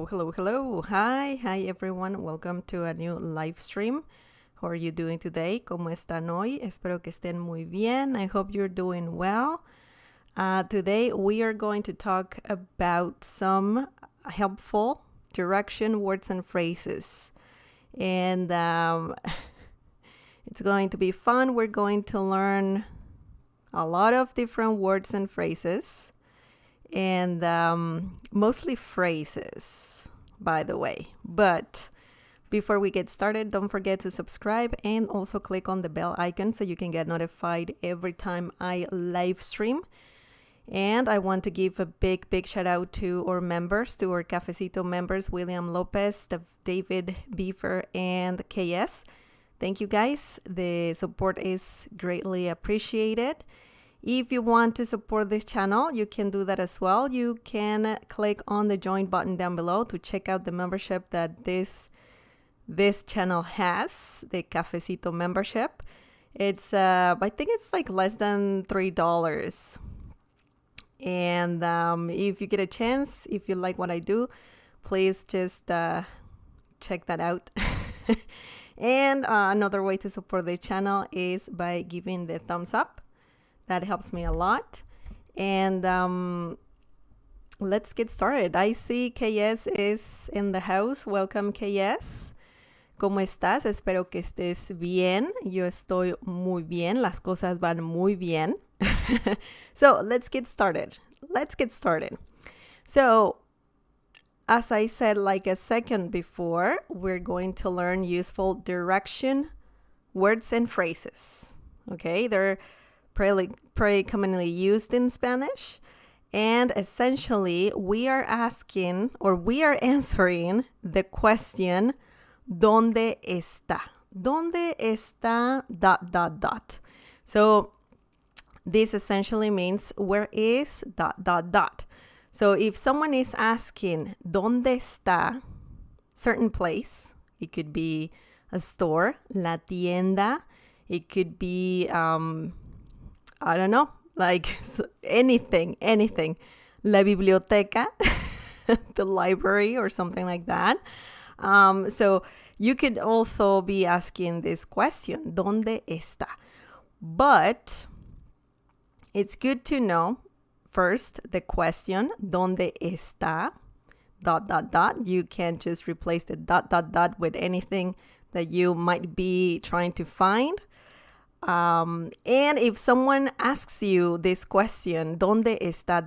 Hello. Hi, everyone. Welcome to a new live stream. How are you doing today? ¿Cómo están hoy? Espero que estén muy bien. I hope you're doing well. Today, we are going to talk about some helpful direction words and phrases. And it's going to be fun. We're going to learn a lot of different words and phrases. And mostly phrases, by the way. But before we get started, don't forget to subscribe and also click on the bell icon so you can get notified every time I live stream. And I want to give a big shout out to our members, to our Cafecito members, William Lopez, David Beaver, and KS. Thank you guys. The support is greatly appreciated. If you want to support this channel, you can do that as well. You can click on the join button down below to check out the membership that this channel has, the Cafecito membership. It's I think it's like less than $3. And if you get a chance, if you like what I do, please just check that out. And another way to support the channel is by giving the thumbs up. That helps me a lot. And let's get started. I see KS is in the house. Welcome, KS. ¿Cómo estás? Espero que estés bien. Yo estoy muy bien. Las cosas van muy bien. So let's get started. So as I said like a second before, we're going to learn useful direction words and phrases. Okay, they're pretty commonly used in Spanish. And essentially, we are answering the question, ¿Dónde está? ¿Dónde está ... So this essentially means, where is ... So if someone is asking, ¿Dónde está? Certain place, it could be a store, la tienda, it could be I don't know, like anything. La biblioteca, the library or something like that. So you could also be asking this question, ¿Dónde está? But it's good to know first the question, ¿Dónde está? ... You can just replace the ... with anything that you might be trying to find. And if someone asks you this question, ¿Dónde está ...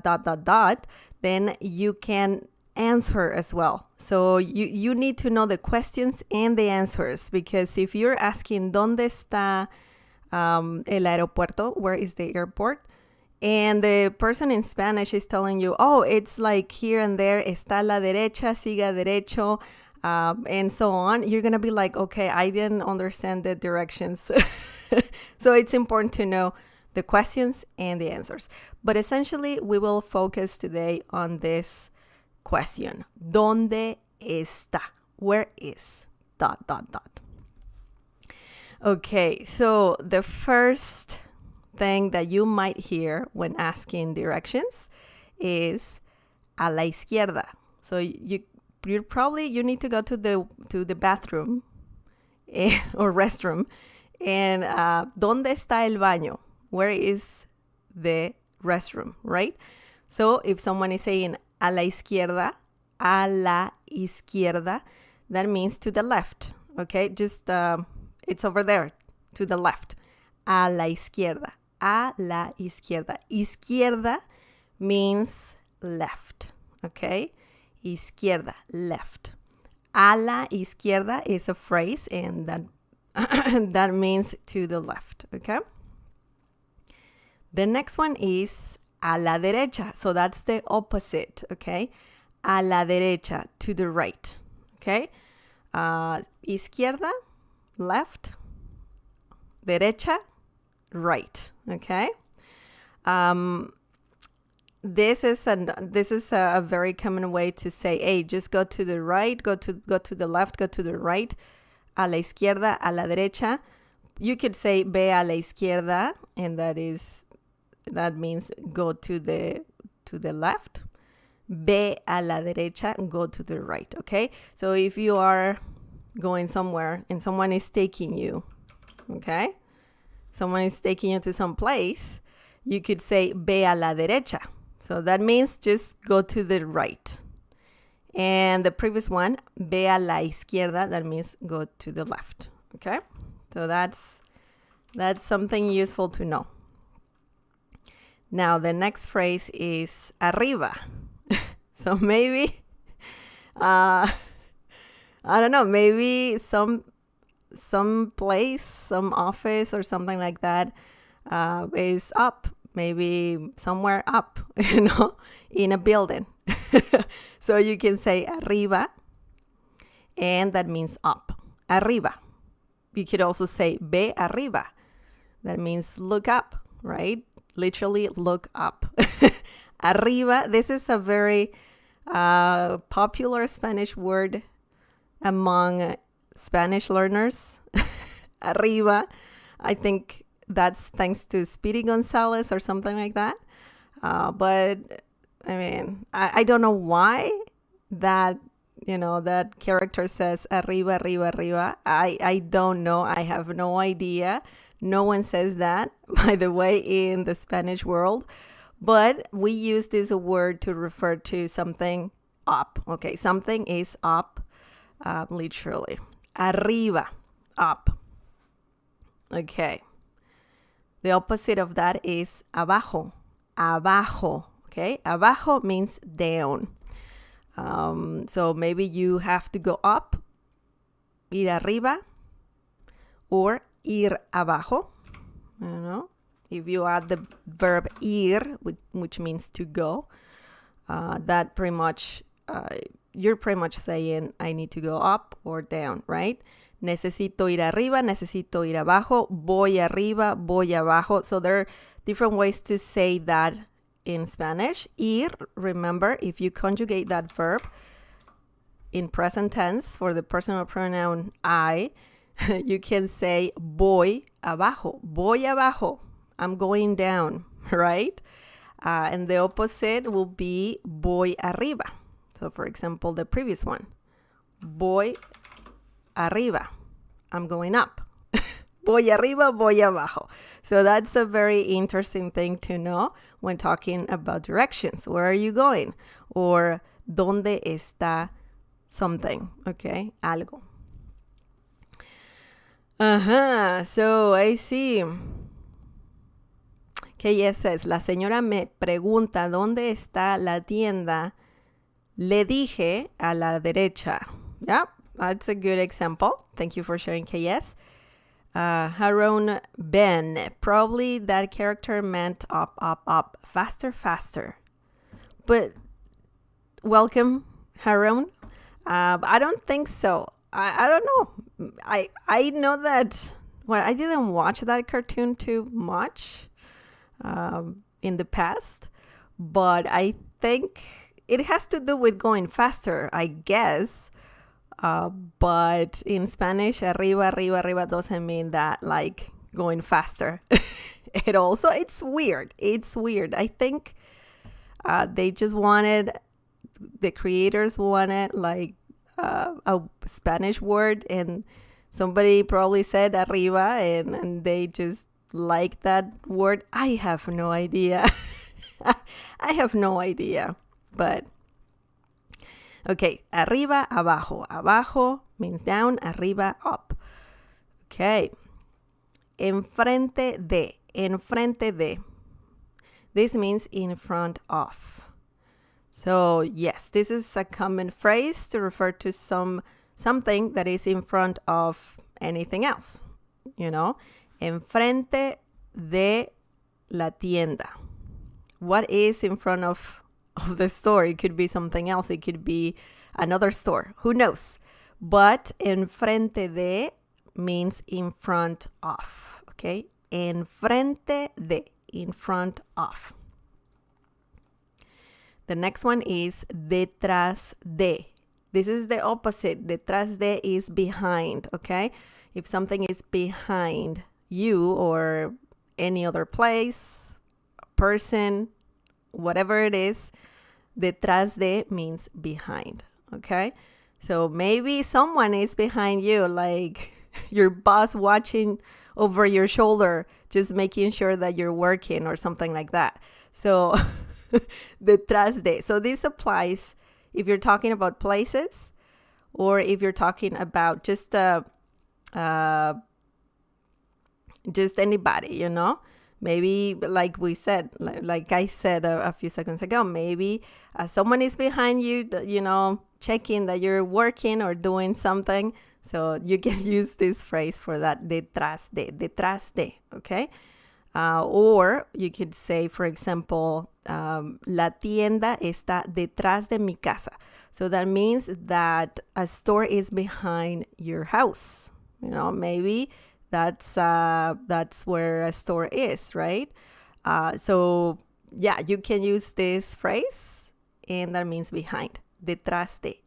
then you can answer as well. So you need to know the questions and the answers, because if you're asking ¿Dónde está el aeropuerto? Where is the airport? And the person in Spanish is telling you, oh, it's like here and there, está a la derecha, siga derecho, and so on. You're going to be like, okay, I didn't understand the directions. So it's important to know the questions and the answers. But essentially, we will focus today on this question. ¿Dónde está? Where is ... Okay, so the first thing that you might hear when asking directions is a la izquierda. So you need to go to the bathroom or restroom. And ¿dónde está el baño? Where is the restroom, right? So if someone is saying a la izquierda, that means to the left, okay? Just, it's over there, to the left. A la izquierda. Izquierda means left, okay? Izquierda, left. A la izquierda is a phrase, and that means to the left, okay? The next one is a la derecha. So that's the opposite, okay? A la derecha, to the right, okay? Izquierda, left. Derecha, right, okay? This is a very common way to say, hey, just go to the right, go to the left, go to the right. A la izquierda, a la derecha. You could say ve a la izquierda, and that means go to the left. Ve a la derecha, go to the right, okay? So if you are going somewhere and someone is taking you, okay? Someone is taking you to some place, you could say ve a la derecha. So that means just go to the right. And the previous one, ve a la izquierda, that means go to the left, okay? So that's something useful to know. Now the next phrase is arriba. So maybe, I don't know, maybe some place, some office or something like that is up. Maybe somewhere up, in a building. So you can say arriba, and that means up. Arriba. You could also say ve arriba. That means look up, right? Literally look up. Arriba, this is a very popular Spanish word among Spanish learners. Arriba. I think that's thanks to Speedy Gonzalez or something like that. But I mean, I don't know why that, that character says arriba, arriba, arriba. I don't know. I have no idea. No one says that, by the way, in the Spanish world. But we use this word to refer to something up. Okay, something is up, literally. Arriba, up. Okay. The opposite of that is abajo. Abajo. Okay, abajo means down. So maybe you have to go up, ir arriba, or ir abajo. If you add the verb ir, which means to go, that pretty much, you're pretty much saying I need to go up or down, right? Necesito ir arriba, necesito ir abajo, voy arriba, voy abajo. So there are different ways to say that in Spanish. Ir, remember, if you conjugate that verb in present tense for the personal pronoun I, you can say voy abajo, I'm going down, right? And the opposite will be voy arriba. So for example, the previous one, voy arriba, I'm going up. Voy arriba, voy abajo. So that's a very interesting thing to know when talking about directions. Where are you going? Or ¿dónde está something? Okay, algo. So I see. KS says, la señora me pregunta ¿dónde está la tienda? Le dije a la derecha. Yeah, that's a good example. Thank you for sharing, KS. Haroun Ben, probably that character meant up, up, up, faster, faster. But welcome, Haroun. I don't think so. I don't know. I know that, well, I didn't watch that cartoon too much in the past, but I think it has to do with going faster, I guess. But in Spanish, arriba, arriba, arriba doesn't mean that like going faster at all. So it's weird. I think they just wanted, the creators wanted like a Spanish word, and somebody probably said arriba, and they just like that word. I have no idea. I have no idea, but okay, arriba, abajo. Abajo means down, arriba, up. Okay. Enfrente de. Enfrente de. This means in front of. So, yes, this is a common phrase to refer to something that is in front of anything else. Enfrente de la tienda. What is in front of the store? It could be something else. It could be another store. Who knows? But enfrente de means in front of. Okay? Enfrente de. In front of. The next one is detrás de. This is the opposite. Detrás de is behind. Okay? If something is behind you or any other place, person, whatever it is, Detrás de means behind, okay? So maybe someone is behind you, like your boss watching over your shoulder, just making sure that you're working or something like that. So detrás de. So this applies if you're talking about places or if you're talking about just anybody, you know. Maybe like we said, like I said a few seconds ago, maybe someone is behind you, you know, checking that you're working or doing something. So you can use this phrase for that, detrás de, okay? Or you could say, for example, la tienda está detrás de mi casa. So that means that a store is behind your house. You know, maybe that's where a store is, right? So yeah, you can use this phrase, and that means behind. Detrás de.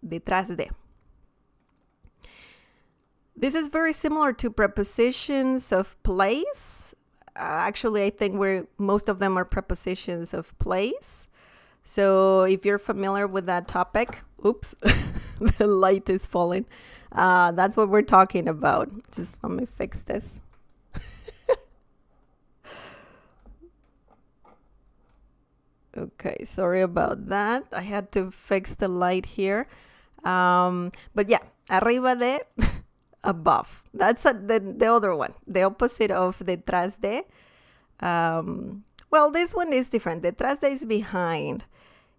This is very similar to prepositions of place. Actually, I think most of them are prepositions of place. So if you're familiar with that topic, oops, the light is falling. That's what we're talking about. Just let me fix this. Okay, sorry about that. I had to fix the light here. But yeah, arriba de, above. That's the other one. The opposite of detrás de. Well, this one is different. Detrás de is behind.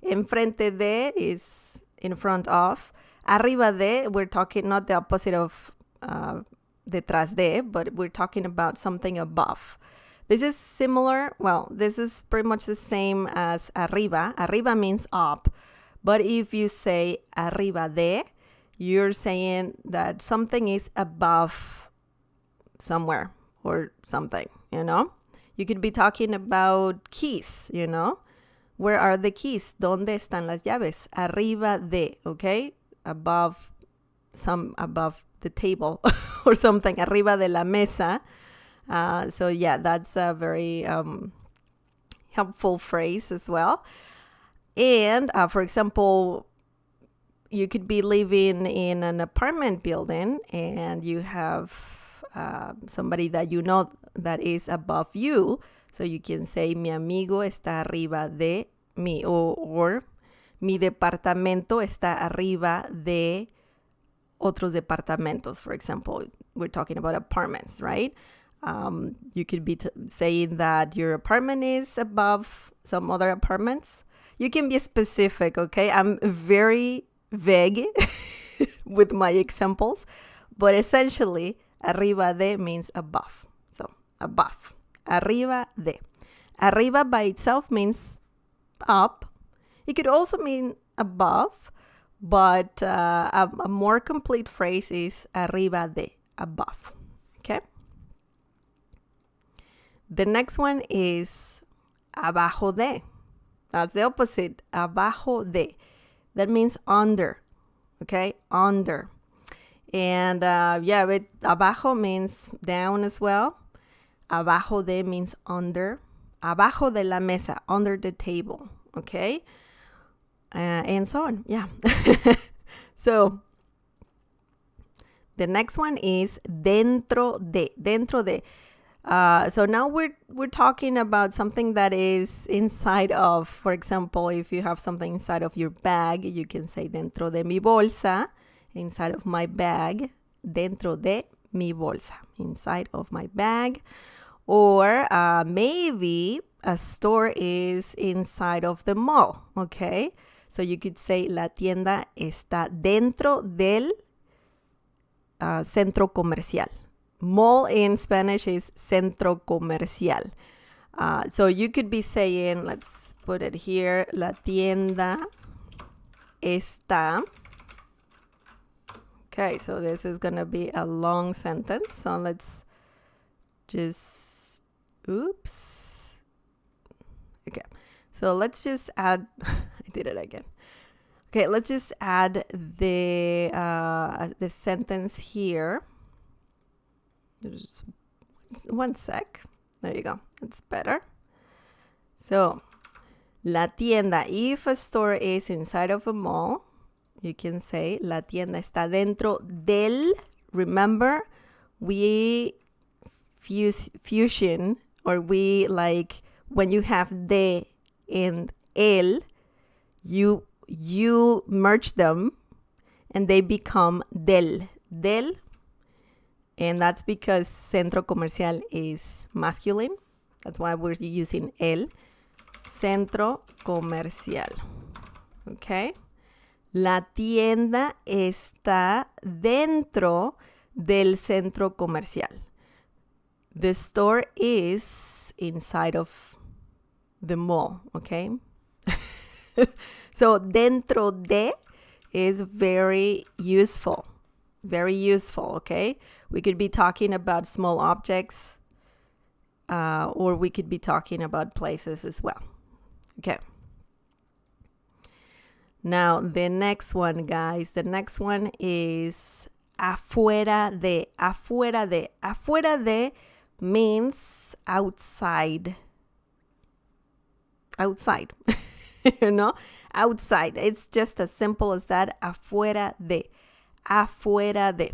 Enfrente de is in front of. Arriba de, we're talking not the opposite of detrás de, but we're talking about something above. This is similar. Well, this is pretty much the same as arriba. Arriba means up. But if you say arriba de, you're saying that something is above somewhere or something, you know? You could be talking about keys, you know? Where are the keys? ¿Dónde están las llaves? Arriba de, okay? Above the table or something. Arriba de la mesa. So yeah, that's a very helpful phrase as well. And for example, you could be living in an apartment building and you have somebody that you know that is above you. So you can say, mi amigo está arriba de mí, or mi departamento está arriba de otros departamentos. For example, we're talking about apartments, right? You could be saying that your apartment is above some other apartments. You can be specific, okay? I'm very vague with my examples, but essentially, arriba de means above. So, above. Arriba de. Arriba by itself means up. It could also mean above, but a more complete phrase is arriba de, above. Okay? The next one is abajo de. That's the opposite. Abajo de. That means under. Okay? Under. And yeah, but abajo means down as well. Abajo de means under. Abajo de la mesa, under the table. Okay? And so on. Yeah. So, the next one is dentro de. Dentro de. So now we're talking about something that is inside of, for example, if you have something inside of your bag, you can say dentro de mi bolsa, inside of my bag, dentro de mi bolsa, inside of my bag. Or maybe a store is inside of the mall, okay? So you could say la tienda está dentro del centro comercial. Mall in Spanish is centro comercial. So you could be saying, let's put it here, la tienda está. Okay, so this is going to be a long sentence. So let's just, oops. Okay, so let's just add, I did it again. Okay, let's just add the sentence here. Just one sec. There you go. It's better. So, La tienda. If a store is inside of a mall, you can say la tienda está dentro del. Remember, we fusion, or we like when you have de and el, you merge them and they become del. And that's because centro comercial is masculine. That's why we're using el. Centro comercial. Okay. La tienda está dentro del centro comercial. The store is inside of the mall. Okay. So dentro de is very useful. Very useful. Okay. We could be talking about small objects, or we could be talking about places as well. Okay. Now, the next one, guys. The next one is afuera de. Afuera de. Afuera de means outside. Outside. You know? Outside. It's just as simple as that. Afuera de. Afuera de.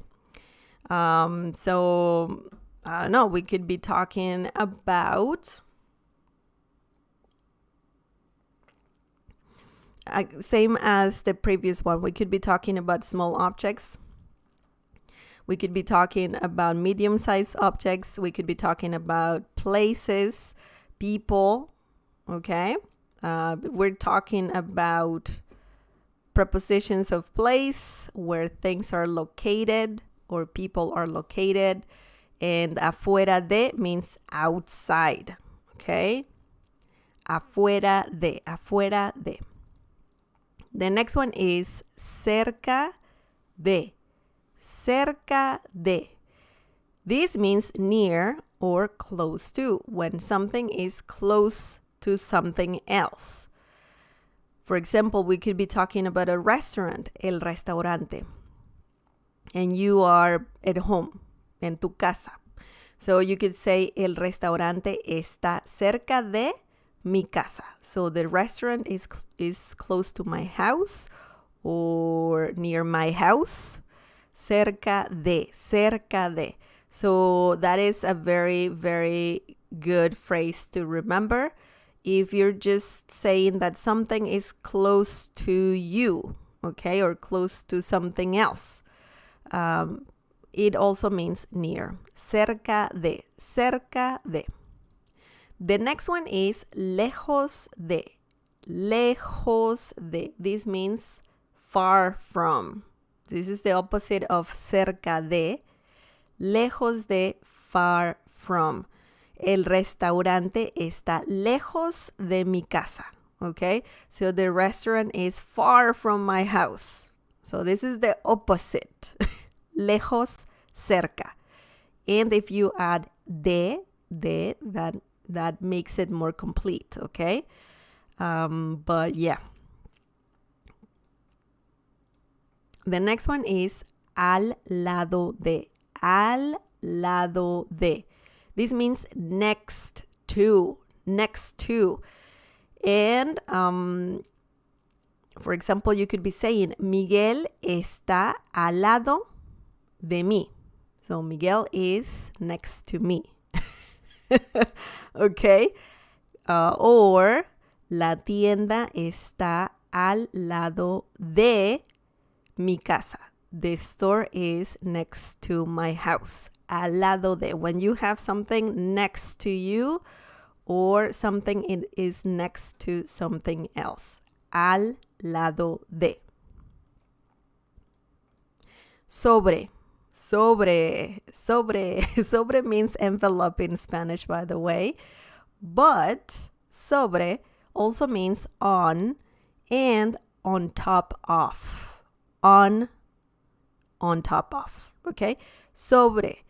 So, I don't know. We could be talking about... same as the previous one. We could be talking about small objects. We could be talking about medium-sized objects. We could be talking about places, people. Okay. We're talking about prepositions of place, where things are located or people are located. And afuera de means outside. Okay. Afuera de. Afuera de. The next one is cerca de. Cerca de. This means near or close to, when something is close to something else. For example, we could be talking about a restaurant, el restaurante. And you are at home, en tu casa. So you could say, el restaurante está cerca de mi casa. So the restaurant is close to my house or near my house. Cerca de, cerca de. So that is a very, very good phrase to remember. If you're just saying that something is close to you, okay, or close to something else, it also means near. Cerca de, cerca de. The next one is lejos de. Lejos de. This means far from. This is the opposite of cerca de. Lejos de, far from. El restaurante está lejos de mi casa. Okay? So the restaurant is far from my house. So this is the opposite. Lejos, cerca. And if you add de, that makes it more complete, okay? But yeah. The next one is al lado de. Al lado de. This means next to. Next to. And, for example, you could be saying, Miguel está al lado de mí. So Miguel is next to me. Okay. Or la tienda está al lado de mi casa. The store is next to my house. Al lado de. When you have something next to you or something is next to something else. Al lado de. Sobre. Sobre. Sobre. Sobre means envelope in Spanish, by the way. But sobre also means on and on top of. On top of. Okay? Sobre.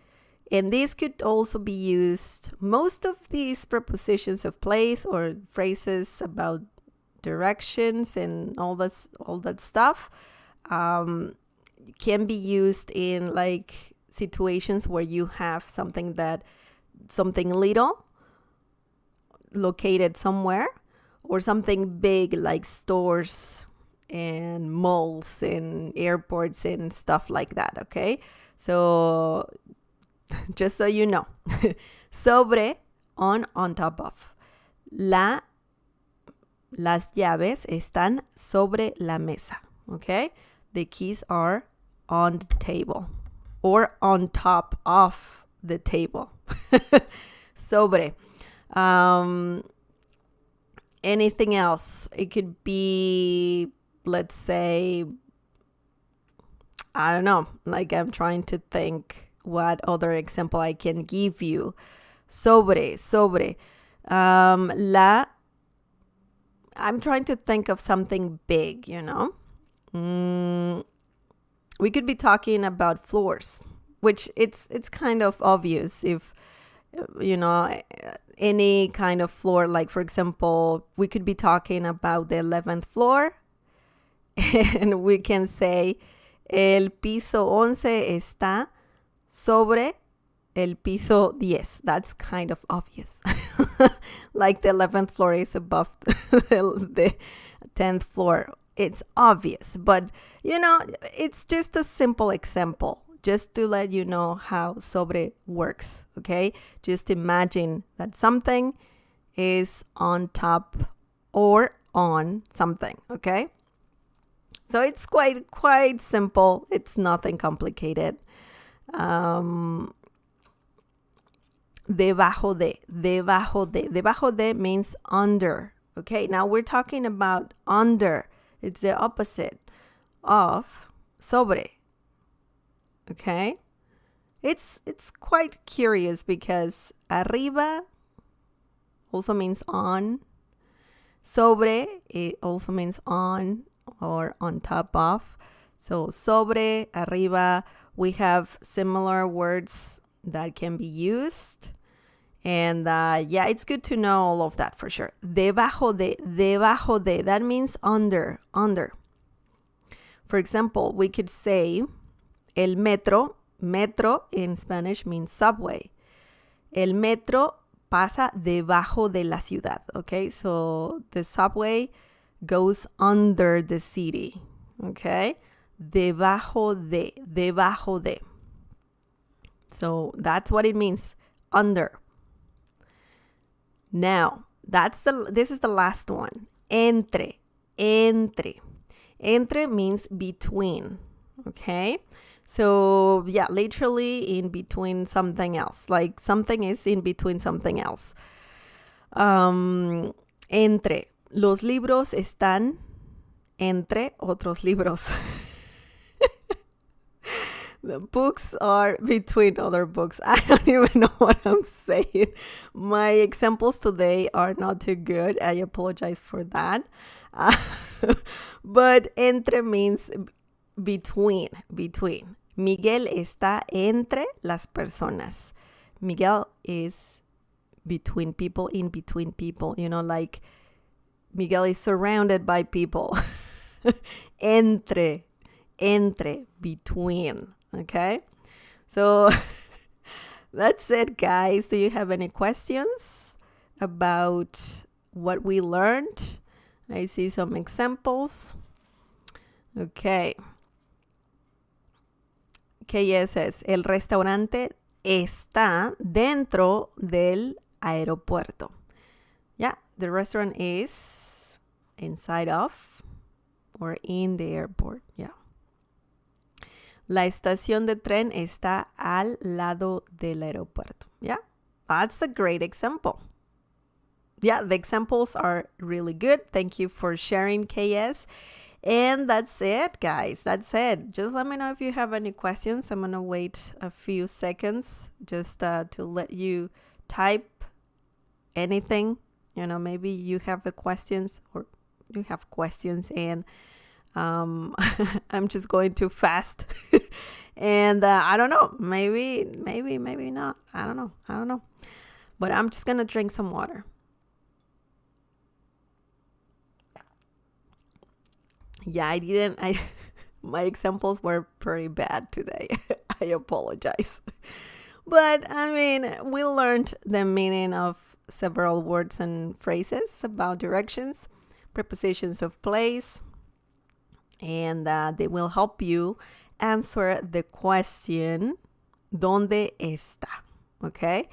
And this could also be used. Most of these prepositions of place or phrases about directions and all that stuff can be used in like situations where you have something little located somewhere, or something big like stores and malls and airports and stuff like that, okay? So just so you know, sobre, on top of. Las llaves están sobre la mesa, okay? The keys are on the table or on top of the table. Sobre. Anything else? It could be, let's say, I don't know, like I'm trying to think what other example I can give you. Sobre. I'm trying to think of something big, you know? We could be talking about floors, which it's kind of obvious if, you know, any kind of floor. Like, for example, we could be talking about the 11th floor and we can say el piso 11 está sobre el piso 10. That's kind of obvious. Like the 11th floor is above the 10th floor. It's obvious, but you know, it's just a simple example just to let you know how sobre works, okay? Just imagine that something is on top or on something, okay? So it's quite simple. It's nothing complicated. Debajo de. Debajo de means under. Okay, now we're talking about under. It's the opposite of sobre. Okay? It's quite curious because arriba also means on. Sobre, it also means on or on top of. So sobre, arriba, we have similar words that can be used. And yeah, it's good to know all of that for sure. Debajo de, that means under. For example, we could say el metro in Spanish means subway. El metro pasa debajo de la ciudad, okay? So the subway goes under the city, okay? Debajo de. So that's what it means, under. Now, this is the last one. Entre. Entre means between, okay? So, yeah, literally in between something else. Like something is in between something else. Entre. Los libros están entre otros libros. The books are between other books. I don't even know what I'm saying. My examples today are not too good. I apologize for that. But entre means between. Miguel está entre las personas. Miguel is between people, in between people. You know, like Miguel is surrounded by people. Entre, between. Okay, so that's it, guys. Do you have any questions about what we learned? I see some examples. Okay. KS says, el restaurante está dentro del aeropuerto. Yeah, the restaurant is inside of or in the airport. Yeah. La estación de tren está al lado del aeropuerto. Yeah, that's a great example. Yeah, the examples are really good. Thank you for sharing, KS. And that's it, guys. That's it. Just let me know if you have any questions. I'm going to wait a few seconds just to let you type anything. You know, maybe you have the questions or you have questions and I'm just going too fast. And I don't know, maybe not. I don't know. But I'm just going to drink some water. Yeah, my examples were pretty bad today. I apologize. But I mean, we learned the meaning of several words and phrases about directions, prepositions of place, and they will help you answer the question, ¿Dónde está? Okay?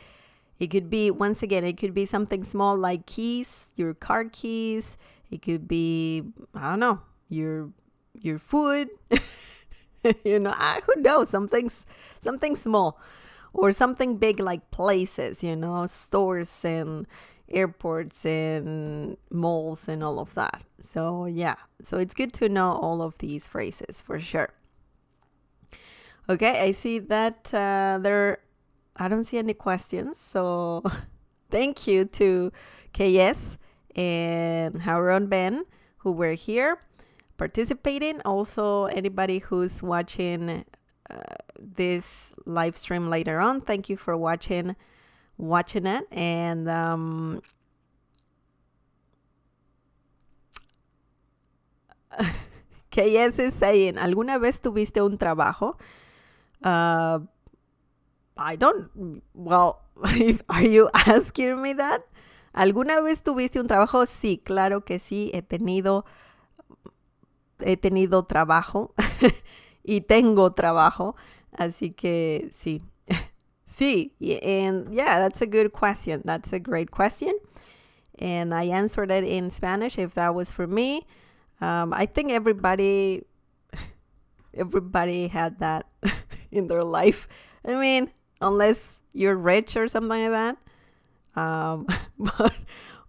It could be, once again, it could be something small like keys, your car keys. It could be, I don't know, your food. Who knows? Something small. Or something big like places, stores and airports and malls and all of that. So yeah, so it's good to know all of these phrases for sure. Okay, I see that I don't see any questions. So thank you to KS and Haron Ben who were here participating. Also, anybody who's watching this live stream later on, thank you for watching it. And KS is saying, ¿alguna vez tuviste un trabajo? I don't, well, are you asking me that? ¿Alguna vez tuviste un trabajo? Sí, claro que sí, he tenido trabajo y tengo trabajo, así que sí. Sí, and yeah, that's a good question. That's a great question. And I answered it in Spanish if that was for me. I think everybody had that in their life. I mean, unless you're rich or something like that.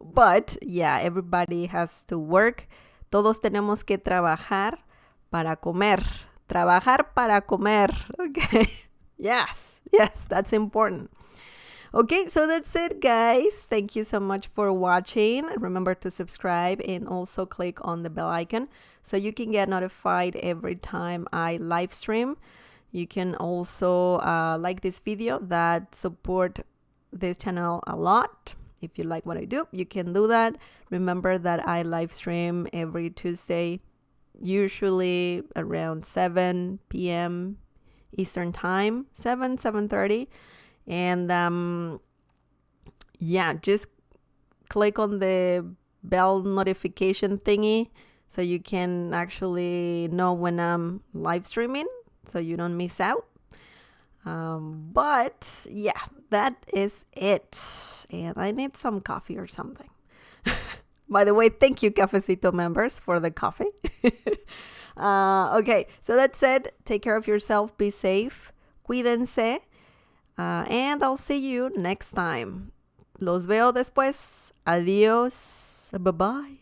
But yeah, everybody has to work. Todos tenemos que trabajar para comer. Trabajar para comer. Okay. Yes, that's important. Okay, so that's it, guys. Thank you so much for watching. Remember to subscribe and also click on the bell icon so you can get notified every time I live stream. You can also like this video, that support this channel a lot. If you like what I do, you can do that. Remember that I live stream every Tuesday, usually around 7 p.m. Eastern time, 7:30. And yeah, just click on the bell notification thingy so you can actually know when I'm live streaming so you don't miss out. But yeah, that is it. And I need some coffee or something. By the way, thank you, Cafecito members, for the coffee. Okay, so that's it. Take care of yourself. Be safe. Cuídense. And I'll see you next time. Los veo después. Adiós. Bye-bye.